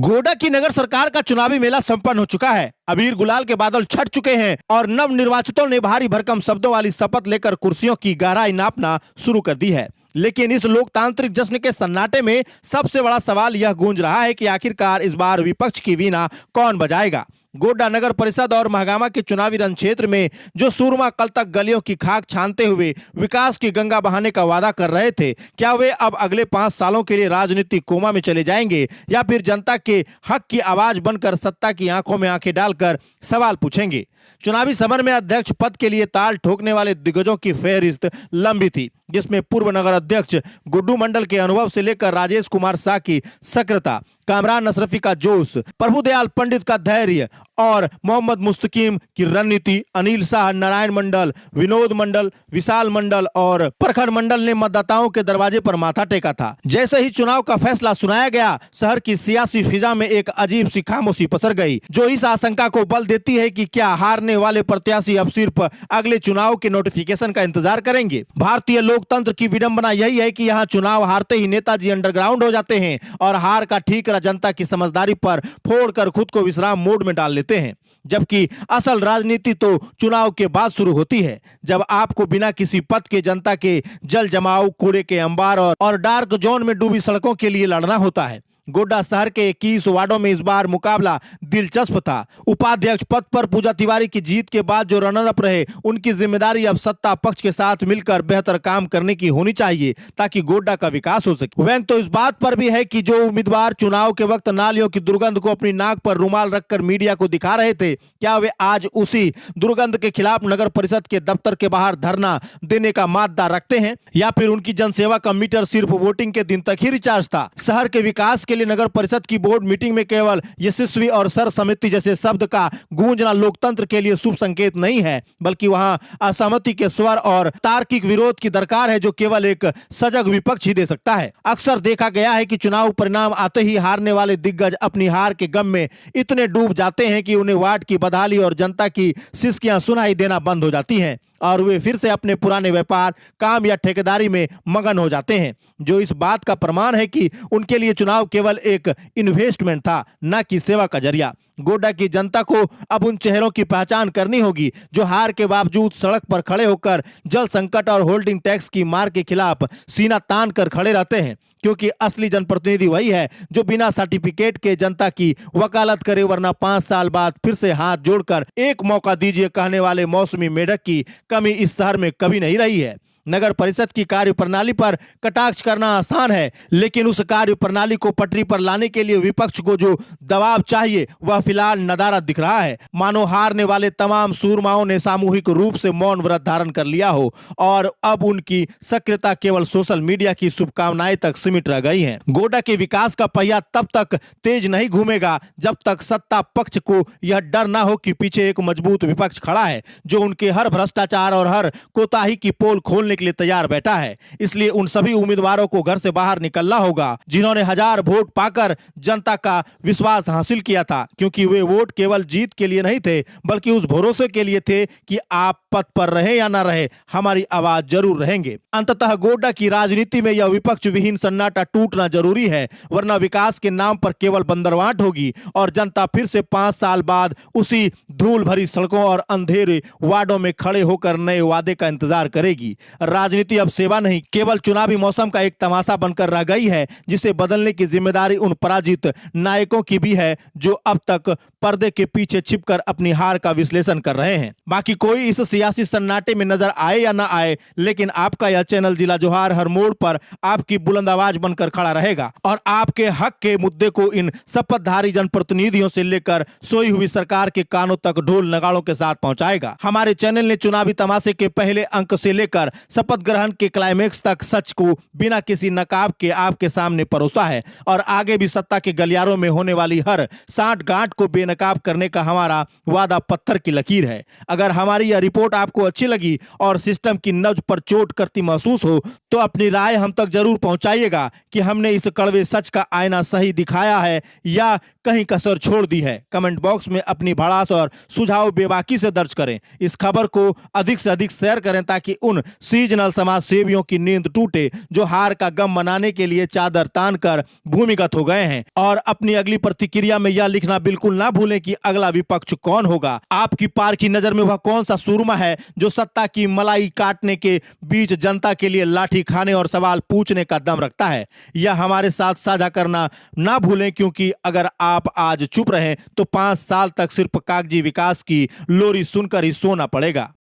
गोड्डा की नगर सरकार का चुनावी मेला संपन्न हो चुका है। अबीर गुलाल के बादल छट चुके हैं और नव निर्वाचितों ने भारी भरकम शब्दों वाली शपथ लेकर कुर्सियों की गहराई नापना शुरू कर दी है। लेकिन इस लोकतांत्रिक जश्न के सन्नाटे में सबसे बड़ा सवाल यह गूंज रहा है कि आखिरकार इस बार विपक्ष की वीणा कौन बजाएगा। गोड्डा नगर परिषद और महागामा के चुनावी रण क्षेत्र में जो सूरमा कल तक गलियों की खाक छानते हुए विकास की गंगा बहाने का वादा कर रहे थे, क्या वे अब अगले 5 सालों के लिए राजनीतिक कोमा में चले जाएंगे या फिर जनता के हक की आवाज बनकर सत्ता की आंखों में आंखें डालकर सवाल पूछेंगे। चुनावी समर में अध्यक्ष पद के लिए ताल ठोकने वाले दिग्गजों की फहरिस्त लंबी थी, जिसमें पूर्व नगर अध्यक्ष गुड्डू मंडल के अनुभव से लेकर राजेश कुमार शाह की सक्रियता, कामरान अशरफी का जोश, प्रभुदयाल पंडित का धैर्य और मोहम्मद मुस्तकीम की रणनीति, अनिल शाह, नारायण मंडल, विनोद मंडल, विशाल मंडल और प्रखर मंडल ने मतदाताओं के दरवाजे पर माथा टेका था। जैसे ही चुनाव का फैसला सुनाया गया, शहर की सियासी फिजा में एक अजीब सी खामोशी पसर गई, जो इस आशंका को बल देती है कि क्या हारने वाले प्रत्याशी अब सिर्फ अगले चुनाव के नोटिफिकेशन का इंतजार करेंगे। भारतीय लोकतंत्र की विडंबना यही है कि यहाँ चुनाव हारते ही नेताजी अंडरग्राउंड हो जाते हैं और हार का ठीकरा जनता की समझदारी पर फोड़कर खुद को विश्राम मोड में डाल लेते हैं। जबकि असल राजनीति तो चुनाव के बाद शुरू होती है, जब आपको बिना किसी पद के जनता के जल जमाव, कूड़े के अंबार और डार्क जोन में डूबी सड़कों के लिए लड़ना होता है। गोड्डा शहर के 21 वार्डों में इस बार मुकाबला दिलचस्प था। उपाध्यक्ष पद पर पूजा तिवारी की जीत के बाद जो रनर अप रहे, उनकी जिम्मेदारी अब सत्ता पक्ष के साथ मिलकर बेहतर काम करने की होनी चाहिए ताकि गोड्डा का विकास हो सके। व्यंग तो इस बात पर भी है कि जो उम्मीदवार चुनाव के वक्त नालियों की दुर्गंध को अपनी नाक पर रुमाल रखकर मीडिया को दिखा रहे थे, क्या वे आज उसी दुर्गंध के खिलाफ नगर परिषद के दफ्तर के बाहर धरना देने का मादा रखते हैं, या फिर उनकी जनसेवा का मीटर सिर्फ वोटिंग के दिन तक ही रिचार्ज था। शहर के विकास के लिए नगर परिषद की बोर्ड मीटिंग में केवल यशस्वी और सर्वसम्मति जैसे शब्द का गूंजना लोकतंत्र के लिए शुभ संकेत नहीं है, बल्कि वहां असहमति के स्वर और तार्किक विरोध की दरकार है, जो केवल एक सजग विपक्ष ही दे सकता है। अक्सर देखा गया है कि चुनाव परिणाम आते ही हारने वाले दिग्गज अपनी हार के गम में इतने डूब जाते हैं कि उन्हें वार्ड की बदहाली और जनता की सिसकियां सुनाई देना बंद हो जाती हैं और वे फिर से अपने पुराने व्यापार, काम या ठेकेदारी में मगन हो जाते हैं, जो इस बात का प्रमाण है कि उनके लिए चुनाव केवल एक इन्वेस्टमेंट था, न कि सेवा का जरिया। गोड्डा की जनता को अब उन चेहरों की पहचान करनी होगी जो हार के बावजूद सड़क पर खड़े होकर जल संकट और होल्डिंग टैक्स की मार के खिलाफ सीना तान कर खड़े रहते हैं, क्योंकि असली जनप्रतिनिधि वही है जो बिना सर्टिफिकेट के जनता की वकालत करे, वरना 5 साल बाद फिर से हाथ जोड़कर एक मौका दीजिए कहने वाले मौसमी मेढक की कमी इस शहर में कभी नहीं रही है। नगर परिषद की कार्य प्रणाली पर कटाक्ष करना आसान है, लेकिन उस कार्य प्रणाली को पटरी पर लाने के लिए विपक्ष को जो दबाव चाहिए वह फिलहाल नदारा दिख रहा है। मानो हारने वाले तमाम सूरमाओं ने सामूहिक रूप से मौन व्रत धारण कर लिया हो और अब उनकी सक्रियता केवल सोशल मीडिया की शुभकामनाएं तक सीमित रह गई है। गोड्डा के विकास का पहिया तब तक तेज नहीं घूमेगा जब तक सत्ता पक्ष को यह डर न हो कि पीछे एक मजबूत विपक्ष खड़ा है, जो उनके हर भ्रष्टाचार और हर कोताही की पोल खोलने के लिए तैयार बैठा है। इसलिए उन सभी उम्मीदवारों को घर से बाहर निकलना होगा जिन्होंने 1000 वोट पाकर जनता का विश्वास हासिल किया था, क्योंकि वे वोट केवल जीत के लिए नहीं थे, बल्कि उस भरोसे के लिए थे कि आप पद पर रहे या ना रहे, हमारी आवाज जरूर रहेंगे। अंततः गोड्डा की राजनीति में यह विपक्ष विहीन सन्नाटा टूटना जरूरी है, वरना विकास के नाम पर केवल बंदरवांट होगी और जनता फिर से 5 साल बाद उसी धूल भरी सड़कों और अंधेरे वार्डों में खड़े होकर नए वादे का इंतजार करेगी। राजनीति अब सेवा नहीं, केवल चुनावी मौसम का एक तमाशा बनकर रह गई है, जिसे बदलने की जिम्मेदारी उन पराजित नायकों की भी है जो अब तक पर्दे के पीछे छिपकर अपनी हार का विश्लेषण कर रहे हैं। बाकी कोई इस सियासी सन्नाटे में नजर आए या ना आए, लेकिन आपका यह चैनल जिला जोहार हर मोड़ पर आपकी बुलंद आवाज बनकर खड़ा रहेगा और आपके हक के मुद्दे को इन शपथधारी जनप्रतिनिधियों से लेकर सोई हुई सरकार के कानों तक ढोल नगाड़ों के साथ पहुंचाएगा। हमारे चैनल ने चुनावी तमाशे के पहले अंक से लेकर शपथ ग्रहण के क्लाइमेक्स तक सच को बिना किसी नकाब के आपके सामने परोसा है और आगे भी सत्ता के गलियारों में होने वाली हर साठ गांठ को बेनकाब करने का हमारा वादा पत्थर की लकीर है। अगर हमारी यह रिपोर्ट आपको अच्छी लगी और सिस्टम की नब्ज पर चोट करती महसूस हो तो अपनी राय हम तक जरूर पहुंचाइएगा कि हमने इस कड़वे सच का आईना सही दिखाया है या कहीं कसर छोड़ दी है। कमेंट बॉक्स में अपनी भड़ास और सुझाव बेबाकी से दर्ज करें। इस खबर को अधिक से अधिक शेयर करें ताकि उन रीजनल समाज सेवियों की नींद टूटे, जो हार का गम मनाने के लिए चादर तान कर भूमिगत हो गए हैं। और अपनी अगली प्रतिक्रिया में यह लिखना बिल्कुल ना भूलें कि अगला विपक्ष कौन होगा। आपकी पार की नजर में वह कौन सा सूरमा है जो सत्ता की मलाई काटने के बीच जनता के लिए लाठी खाने और सवाल पूछने का दम रखता है। यह हमारे साथ साझा करना ना भूलें, क्योंकि अगर आप आज चुप रहे तो 5 साल तक सिर्फ कागजी विकास की लोरी सुनकर ही सोना पड़ेगा।